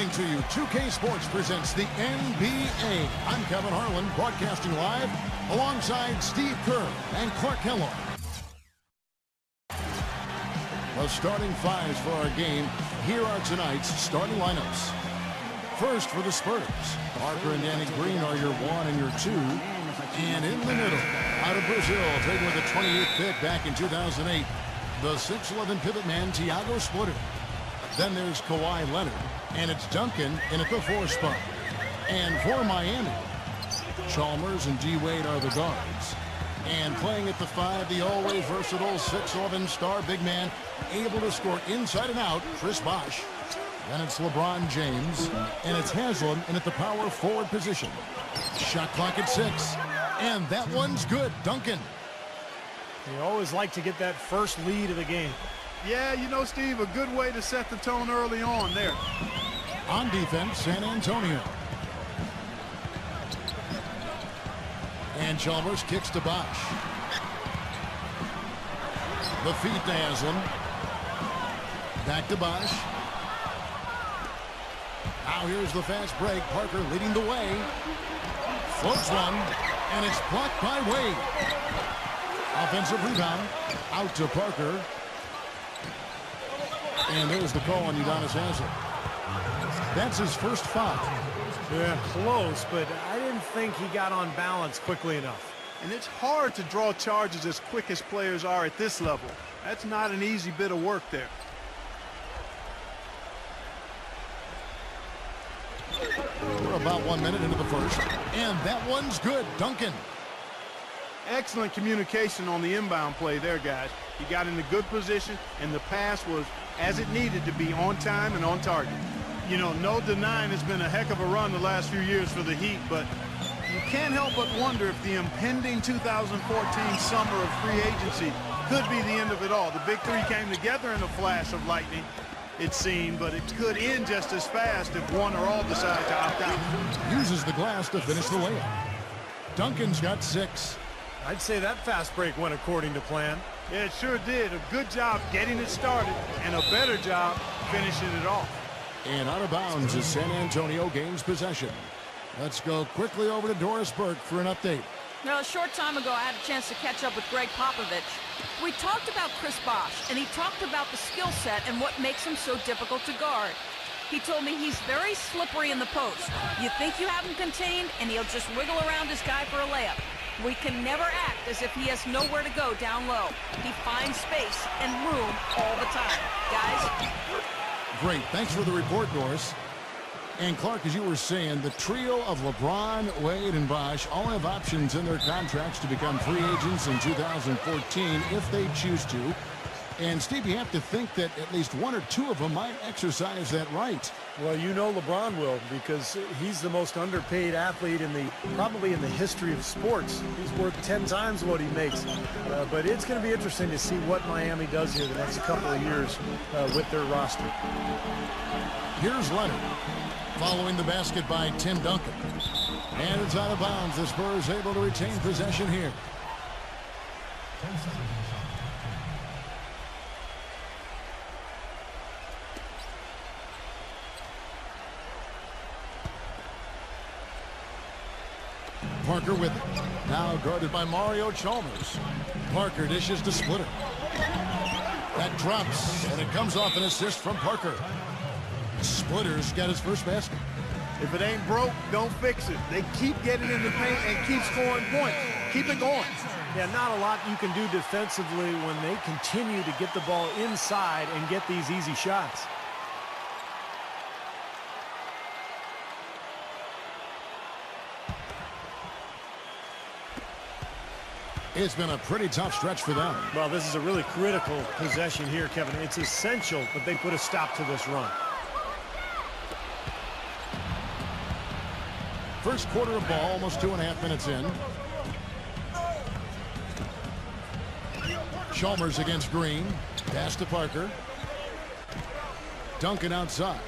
Welcoming to you, 2K Sports presents the NBA. I'm Kevin Harlan, broadcasting live alongside Steve Kerr and Clark Kellogg. The starting fives for our game. Here are tonight's starting lineups. First for the Spurs, Parker and Danny Green are your 1 and your 2. And in the middle, out of Brazil, taken with the 28th pick back in 2008, the 6'11 pivot man, Thiago Splitter. Then there's Kawhi Leonard, and it's Duncan in at the 4 spot. And for Miami, Chalmers and D-Wade are the guards. And playing at the 5, the always versatile 6'11 star big man, able to score inside and out, Chris Bosh. Then it's LeBron James, and it's Haslam in at the power forward position. Shot clock at 6, and that one's good, Duncan. You always like to get that first lead of the game. Yeah, you know, Steve, a good way to set the tone early on there. On defense, San Antonio. And Chalmers kicks to Bosh. The feed to Haslam. Back to Bosh. Now here's the fast break. Parker leading the way. Floats one, and it's blocked by Wade. Offensive rebound. Out to Parker. And there's the call on Udonis Haslam. That's his first foul. Yeah, close, but I didn't think he got on balance quickly enough. And it's hard to draw charges as quick as players are at this level. That's not an easy bit of work there. We're about 1 minute into the first. And that one's good, Duncan. Excellent communication on the inbound play there, guys. He got in a good position, and the pass was as it needed to be, on time and on target. You know, no denying it's been a heck of a run the last few years for the Heat, but you can't help but wonder if the impending 2014 summer of free agency could be the end of it all. The big three came together in a flash of lightning, it seemed, but it could end just as fast if one or all decide to opt out. Uses the glass to finish the layup. Duncan's got 6. I'd say that fast break went according to plan. Yeah, it sure did. A good job getting it started and a better job finishing it off. And out of bounds as San Antonio gains possession. Let's go quickly over to Doris Burke for an update. Now, a short time ago, I had a chance to catch up with Greg Popovich. We talked about Chris Bosh, and he talked about the skill set and what makes him so difficult to guard. He told me he's very slippery in the post. You think you have him contained, and he'll just wiggle around his guy for a layup. We can never act as if he has nowhere to go down low. He finds space and room all the time. Guys? Great. Thanks for the report, Doris. And Clark, as you were saying, the trio of LeBron, Wade, and Bosh all have options in their contracts to become free agents in 2014 if they choose to. And, Steve, you have to think that at least 1 or 2 of them might exercise that right. Well, you know LeBron will, because he's the most underpaid athlete probably in the history of sports. He's worth 10 times what he makes. But it's going to be interesting to see what Miami does here the next couple of years with their roster. Here's Leonard, following the basket by Tim Duncan. And it's out of bounds. The Spurs able to retain possession here. Parker with it. Now guarded by Mario Chalmers. Parker dishes to Splitter. That drops, and it comes off an assist from Parker. Splitter's got his first basket. If it ain't broke, don't fix it. They keep getting in the paint and keep scoring points. Keep it going. Yeah, not a lot you can do defensively when they continue to get the ball inside and get these easy shots. It's been a pretty tough stretch for them. Well, this is a really critical possession here, Kevin. It's essential that they put a stop to this run. First quarter of ball, almost 2.5 minutes in. Chalmers against Green. Pass to Parker. Duncan outside.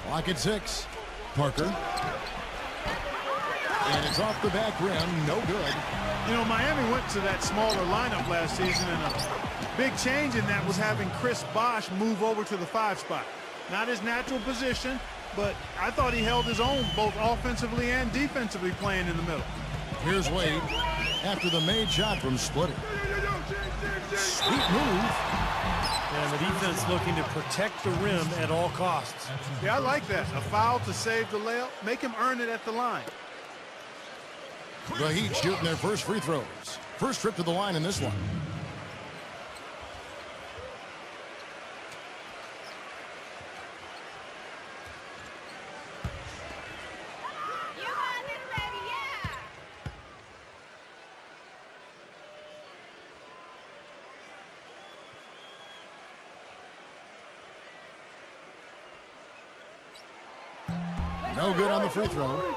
Clock at 6. Parker. And it's off the back rim. No good. You know, Miami went to that smaller lineup last season, and a big change in that was having Chris Bosh move over to the 5 spot. Not his natural position, but I thought he held his own both offensively and defensively playing in the middle. Here's Wade after the made shot from Splitter. Sweet move. And the defense looking to protect the rim at all costs. Yeah, I like that. A foul to save the layup. Make him earn it at the line. The Heat shooting their first free throws. First trip to the line in this one. No good on the free throw.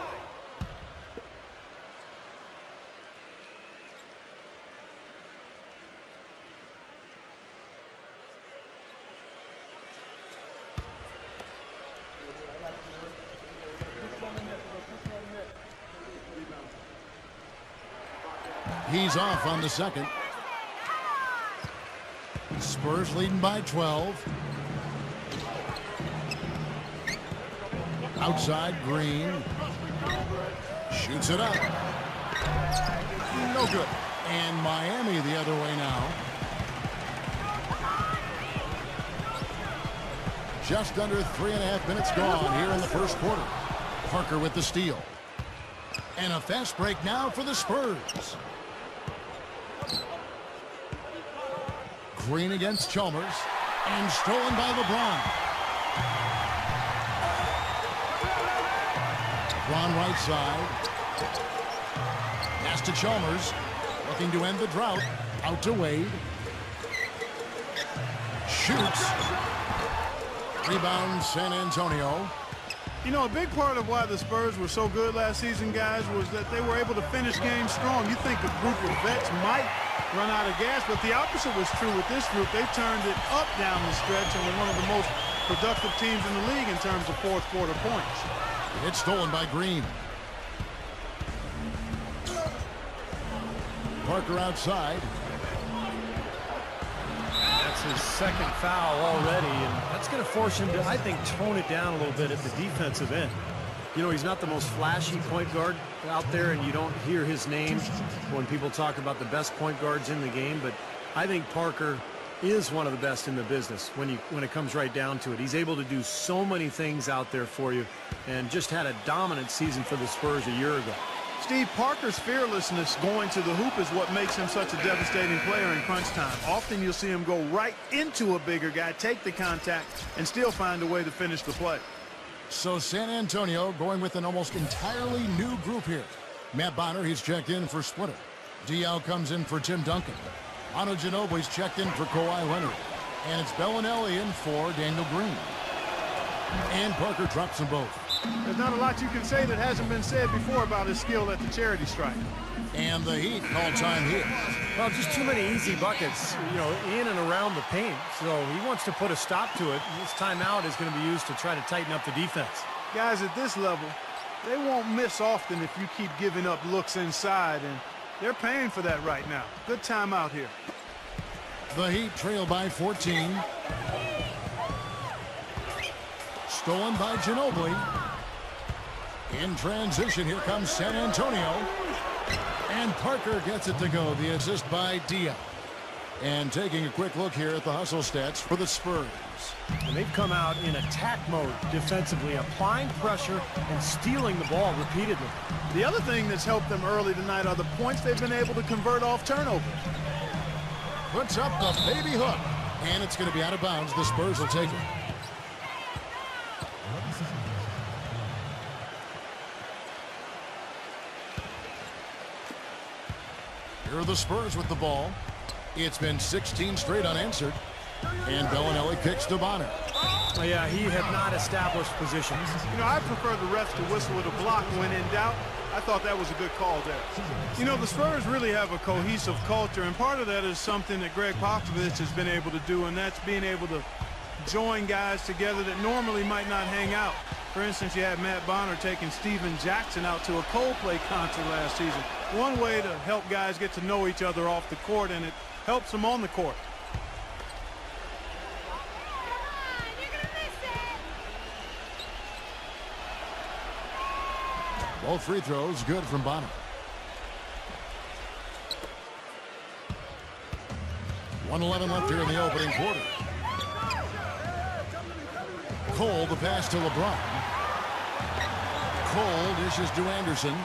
He's off on the second. Spurs leading by 12. Outside, Green. Shoots it up. No good. And Miami the other way now. Just under 3.5 minutes gone here in the first quarter. Parker with the steal. And a fast break now for the Spurs. Green against Chalmers. And stolen by LeBron. LeBron right side. Pass to Chalmers. Looking to end the drought. Out to Wade. Shoots. Rebound San Antonio. You know, a big part of why the Spurs were so good last season, guys, was that they were able to finish games strong. You think a group of vets might run out of gas, but the opposite was true with this group. They turned it up down the stretch and were one of the most productive teams in the league in terms of fourth quarter points. It's stolen by Green. Parker outside. That's his second foul already, and that's going to force him to, I think, tone it down a little bit at the defensive end. You know, he's not the most flashy point guard out there, and you don't hear his name when people talk about the best point guards in the game, but I think Parker is one of the best in the business when it comes right down to it. He's able to do so many things out there for you, and just had a dominant season for the Spurs a year ago. Steve, Parker's fearlessness going to the hoop is what makes him such a devastating player in crunch time. Often you'll see him go right into a bigger guy, take the contact, and still find a way to finish the play. So San Antonio going with an almost entirely new group here. Matt Bonner, he's checked in for Splitter. Diaw comes in for Tim Duncan. Ano Ginobili's checked in for Kawhi Leonard. And it's Bellinelli in for Daniel Green. And Parker drops them both. There's not a lot you can say that hasn't been said before about his skill at the charity stripe. And the Heat call time here. Well, just too many easy buckets, you know, in and around the paint. So he wants to put a stop to it. This timeout is going to be used to try to tighten up the defense. Guys at this level, they won't miss often if you keep giving up looks inside, and they're paying for that right now. Good timeout here. The Heat trail by 14. Stolen by Ginobili. In transition, here comes San Antonio. And Parker gets it to go. The assist by Diaw. And taking a quick look here at the hustle stats for the Spurs. And they've come out in attack mode defensively, applying pressure and stealing the ball repeatedly. The other thing that's helped them early tonight are the points they've been able to convert off turnovers. Puts up the baby hook. And it's going to be out of bounds. The Spurs will take it. Here are the Spurs with the ball. It's been 16 straight unanswered. And Bellinelli kicks to Bonner. Oh, yeah, he had not established positions. You know, I prefer the refs to whistle with a block when in doubt. I thought that was a good call there. You know, the Spurs really have a cohesive culture, and part of that is something that Greg Popovich has been able to do, and that's being able to join guys together that normally might not hang out. For instance, you had Matt Bonner taking Steven Jackson out to a Coldplay concert last season. One way to help guys get to know each other off the court, and it helps them on the court. Both free throws good from Bonner. 1:11 left here in the opening quarter. Cole, the pass to LeBron. Cole dishes to Anderson.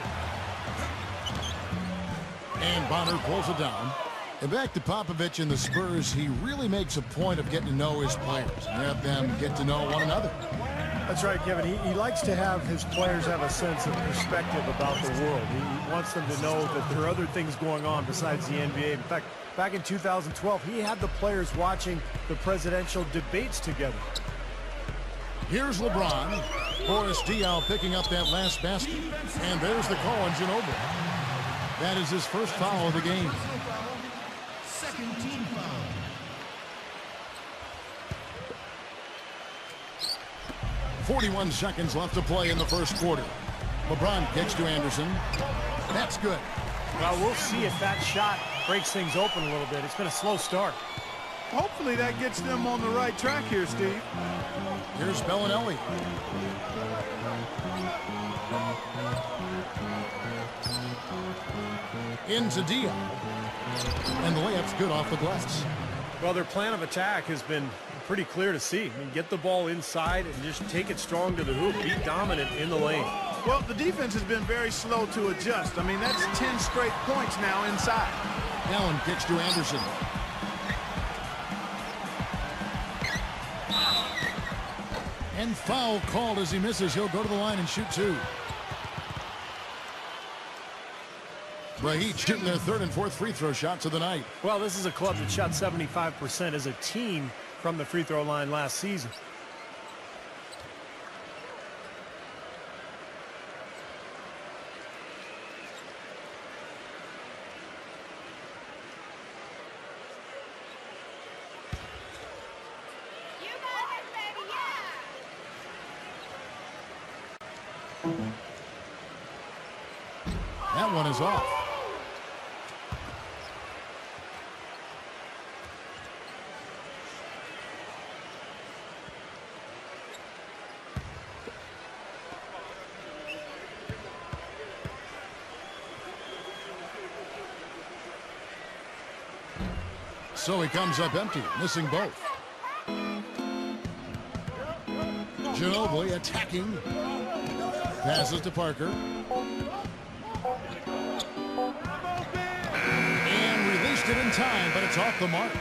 And Bonner pulls it down. And back to Popovich and the Spurs, he really makes a point of getting to know his players and have them get to know one another. That's right, Kevin. He likes to have his players have a sense of perspective about the world. He wants them to know that there are other things going on besides the NBA. In fact, back in 2012, he had the players watching the presidential debates together. Here's LeBron. Boris Diaw picking up that last basket. And there's the call on Ginobili. That is his first foul of the game. Second team foul. 41 seconds left to play in the first quarter. LeBron gets to Anderson. That's good. Well, we'll see if that shot breaks things open a little bit. It's been a slow start. Hopefully that gets them on the right track here, Steve. Here's Bellinelli. Into Diaw. And the layup's good off the glass. Well, their plan of attack has been pretty clear to see. I mean, get the ball inside and just take it strong to the hoop. Be dominant in the lane. Well, the defense has been very slow to adjust. I mean, that's 10 straight points now inside. Allen kicks to Anderson. And foul called as he misses. He'll go to the line and shoot two. The Heat shooting their third and fourth free throw shots of the night. Well, this is a club that shot 75% as a team from the free throw line last season. That one is off. So he comes up empty, missing both. Ginobili attacking. Passes to Parker. And released it in time, but it's off the mark.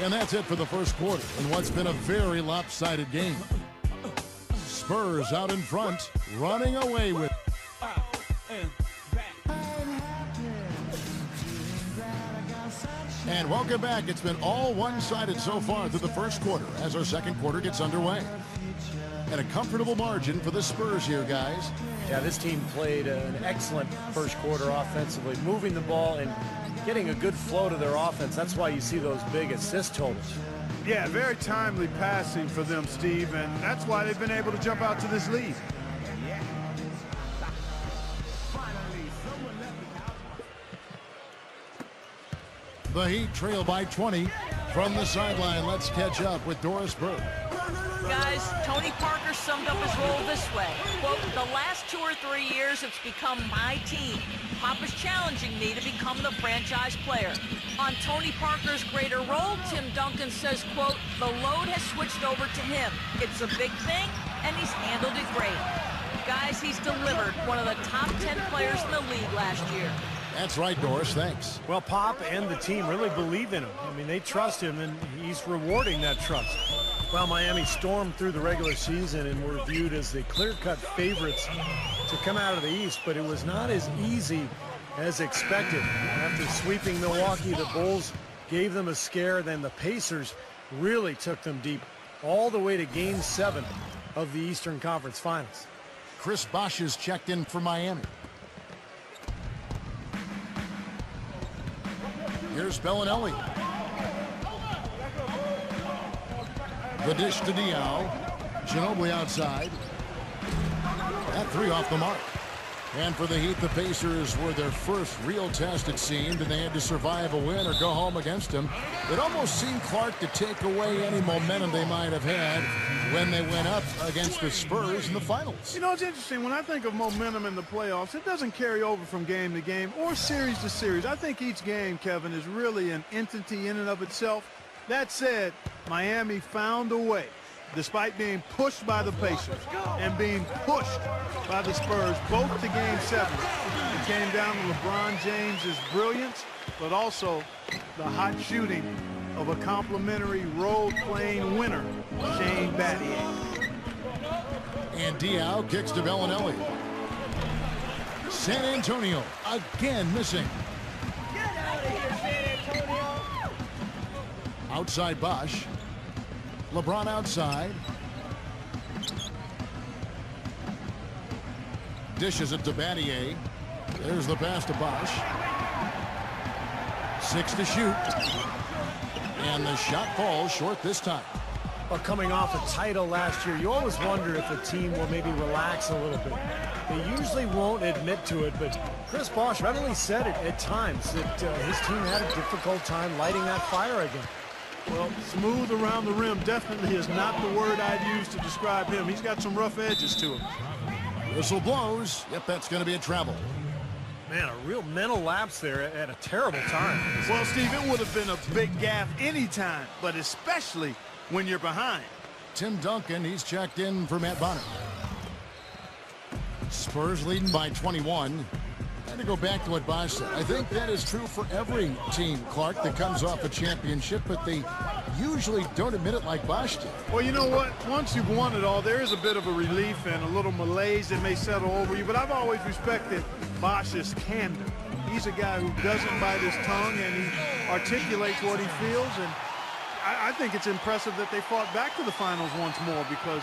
And that's it for the first quarter in what's been a very lopsided game. Spurs out in front, running away with it. And welcome back. It's been all one-sided so far through the first quarter as our second quarter gets underway. And a comfortable margin for the Spurs here, guys. Yeah, this team played an excellent first quarter offensively, moving the ball and getting a good flow to their offense. That's why you see those big assist totals. Yeah, very timely passing for them, Steve, and that's why they've been able to jump out to this lead. The Heat trail by 20 from the sideline. Let's catch up with Doris Burke. Guys, Tony Parker summed up his role this way. Quote, the last 2 or 3 years, it's become my team. Pop is challenging me to become the franchise player. On Tony Parker's greater role, Tim Duncan says, quote, the load has switched over to him. It's a big thing, and he's handled it great. Guys, he's delivered, one of the top 10 players in the league last year. That's right, Doris. Thanks. Well, Pop and the team really believe in him. I mean, they trust him, and he's rewarding that trust. Well, Miami stormed through the regular season and were viewed as the clear-cut favorites to come out of the East, but it was not as easy as expected. After sweeping Milwaukee, the Bulls gave them a scare. Then the Pacers really took them deep all the way to Game 7 of the Eastern Conference Finals. Chris Bosh is checked in for Miami. Here's Bellinelli. The dish to Diaw. Ginobili outside. That three off the mark. And for the Heat, the Pacers were their first real test, it seemed, and they had to survive a win or go home against them. It almost seemed, Clark, to take away any momentum they might have had when they went up against the Spurs in the finals. You know, it's interesting. When I think of momentum in the playoffs, it doesn't carry over from game to game or series to series. I think each game, Kevin, is really an entity in and of itself. That said, Miami found a way, despite being pushed by the Pacers and being pushed by the Spurs, both to Game 7. It came down to LeBron James's brilliance, but also the hot shooting of a complimentary role-playing winner, Shane Battier. And Diao kicks to Bellinelli. San Antonio again missing. Get out of here, San Antonio! Outside Bosch. LeBron outside. Dishes it to Battier. There's the pass to Bosch. 6 to shoot. And the shot falls short this time. Well, coming off a title last year, you always wonder if a team will maybe relax a little bit. They usually won't admit to it, but Chris Bosch readily said it at times that his team had a difficult time lighting that fire again. Well, smooth around the rim definitely is not the word I'd use to describe him. He's got some rough edges to him. Whistle blows. Yep, that's going to be a travel. Man, a real mental lapse there at a terrible time. Well, Steve, it would have been a big gaffe any time, but especially when you're behind. Tim Duncan, he's checked in for Matt Bonner. Spurs leading by 21. And to go back to what Bosch said, I think that is true for every team, Clark, that comes off a championship, but they usually don't admit it like Bosch did. Well, you know what? Once you've won it all, there is a bit of a relief and a little malaise that may settle over you, but I've always respected Bosch's candor. He's a guy who doesn't bite his tongue, and he articulates what he feels, and I think it's impressive that they fought back to the finals once more, because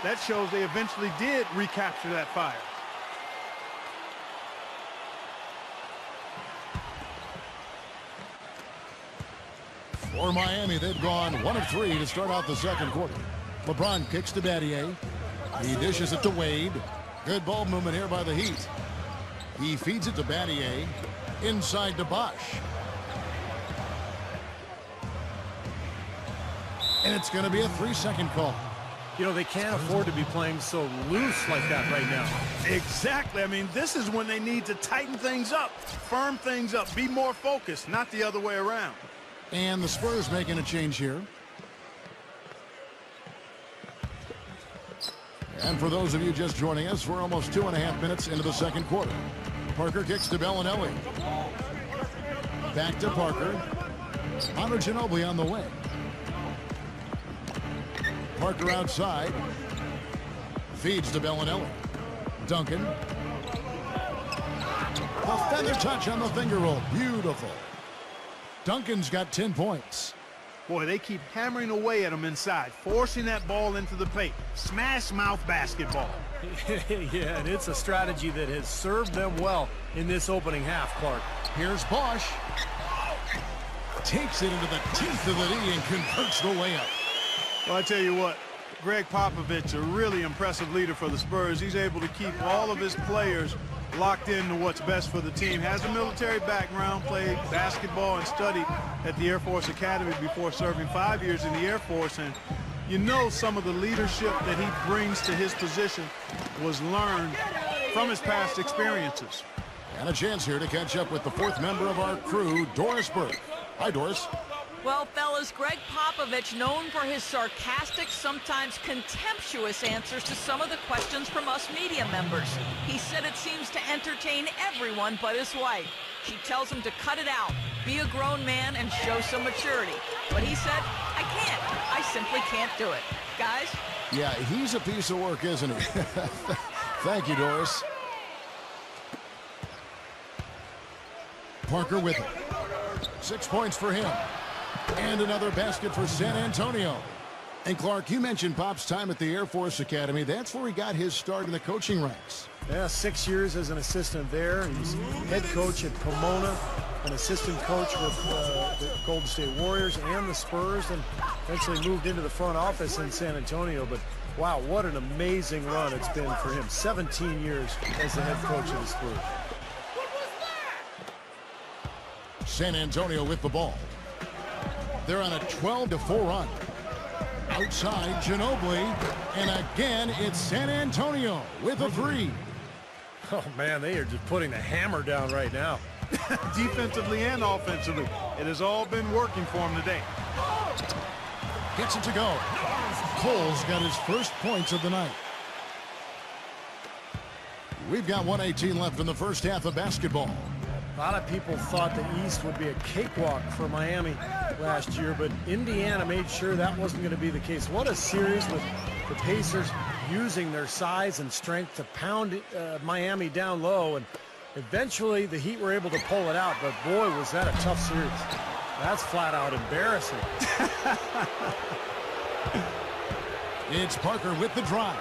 that shows they eventually did recapture that fire. For Miami, they've gone 1 of 3 to start out the second quarter. LeBron kicks to Battier. He dishes it to Wade. Good ball movement here by the Heat. He feeds it to Battier. Inside to Bosch. And it's going to be a 3-second call. You know, they can't afford to be playing so loose like that right now. Exactly. I mean, this is when they need to tighten things up, firm things up, be more focused, not the other way around. And the Spurs making a change here. And for those of you just joining us, we're almost 2.5 minutes into the second quarter. Parker kicks to Bellinelli. Back to Parker. Manu Ginobili on the wing. Parker outside. Feeds to Bellinelli. Duncan. A feather touch on the finger roll. Beautiful. Duncan's got 10 points. Boy, they keep hammering away at him inside, forcing that ball into the paint. Smash mouth basketball. Yeah, and it's a strategy that has served them well in this opening half, Clark. Here's Bosch. Takes it into the teeth of the knee and converts the layup. Well, I tell you what, Greg Popovich, a really impressive leader for the Spurs. He's able to keep all of his players locked into what's best for the team. Has a military background, played basketball and studied at the Air Force Academy before serving 5 years in the Air Force. And you know, some of the leadership that he brings to his position was learned from his past experiences. And a chance here to catch up with the fourth member of our crew, Doris Burke. Hi, Doris. Well, fellas, Greg Popovich, known for his sarcastic, sometimes contemptuous answers to some of the questions from us media members. He said it seems to entertain everyone but his wife. She tells him to cut it out, be a grown man, and show some maturity. But he said, I can't. I simply can't do it. Guys? Yeah, he's a piece of work, isn't he? Thank you, Doris. Parker with it. 6 points for him. And another basket for San Antonio. And Clark, you mentioned Pop's time at the Air Force Academy. That's where he got his start in the coaching ranks. Yeah, 6 years as an assistant there. He's head coach at Pomona, an assistant coach with the Golden State Warriors and the Spurs, and eventually moved into the front office in San Antonio. But Wow, what an amazing run it's been for him. 17 years as the head coach of the Spurs. San Antonio with the ball. They're on a 12-4 run. Outside, Ginobili. And again, it's San Antonio with a three. Oh, man, they are just putting the hammer down right now. Defensively and offensively, it has all been working for him today. Gets it to go. Cole's got his first points of the night. We've got 1:18 left in the first half of basketball. A lot of people thought the East would be a cakewalk for Miami last year, but Indiana made sure that wasn't going to be the case. What a series with the Pacers using their size and strength to pound Miami down low, and eventually the Heat were able to pull it out, but boy, was that a tough series. That's flat out embarrassing. It's Parker with the drive.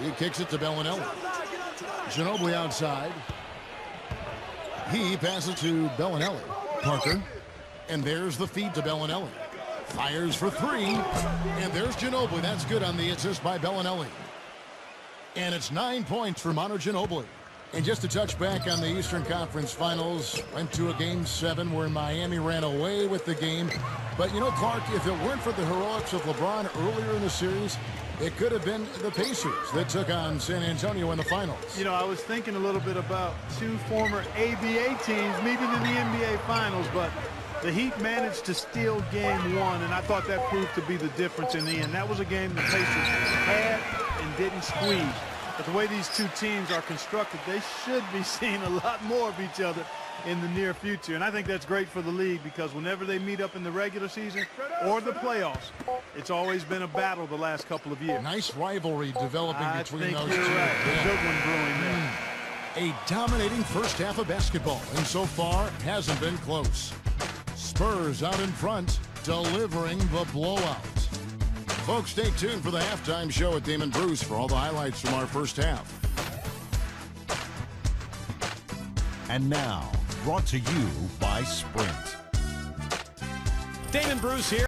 He kicks it to Bellinelli. Ginobili outside. He passes to Bellinelli. Parker. And there's the feed to Bellinelli. Fires for three. And there's Ginobili. That's good on the assist by Bellinelli. And it's 9 points for Manu Ginobili. And just to touch back on the Eastern Conference Finals, went to a Game 7 where Miami ran away with the game. But, you know, Clark, if it weren't for the heroics of LeBron earlier in the series, it could have been the Pacers that took on San Antonio in the finals. You know, I was thinking a little bit about two former ABA teams meeting in the NBA Finals, but the Heat managed to steal Game 1, and I thought that proved to be the difference in the end. That was a game the Pacers had and didn't squeeze. But the way these two teams are constructed, they should be seeing a lot more of each other in the near future. And I think that's great for the league because whenever they meet up in the regular season or the playoffs, it's always been a battle the last couple of years. Nice rivalry developing between those two. You're right. A good one brewing there. A dominating first half of basketball, and so far hasn't been close. Spurs out in front, delivering the blowout. Folks, stay tuned for the halftime show with Damon Bruce for all the highlights from our first half. And now, brought to you by Sprint. Damon Bruce here.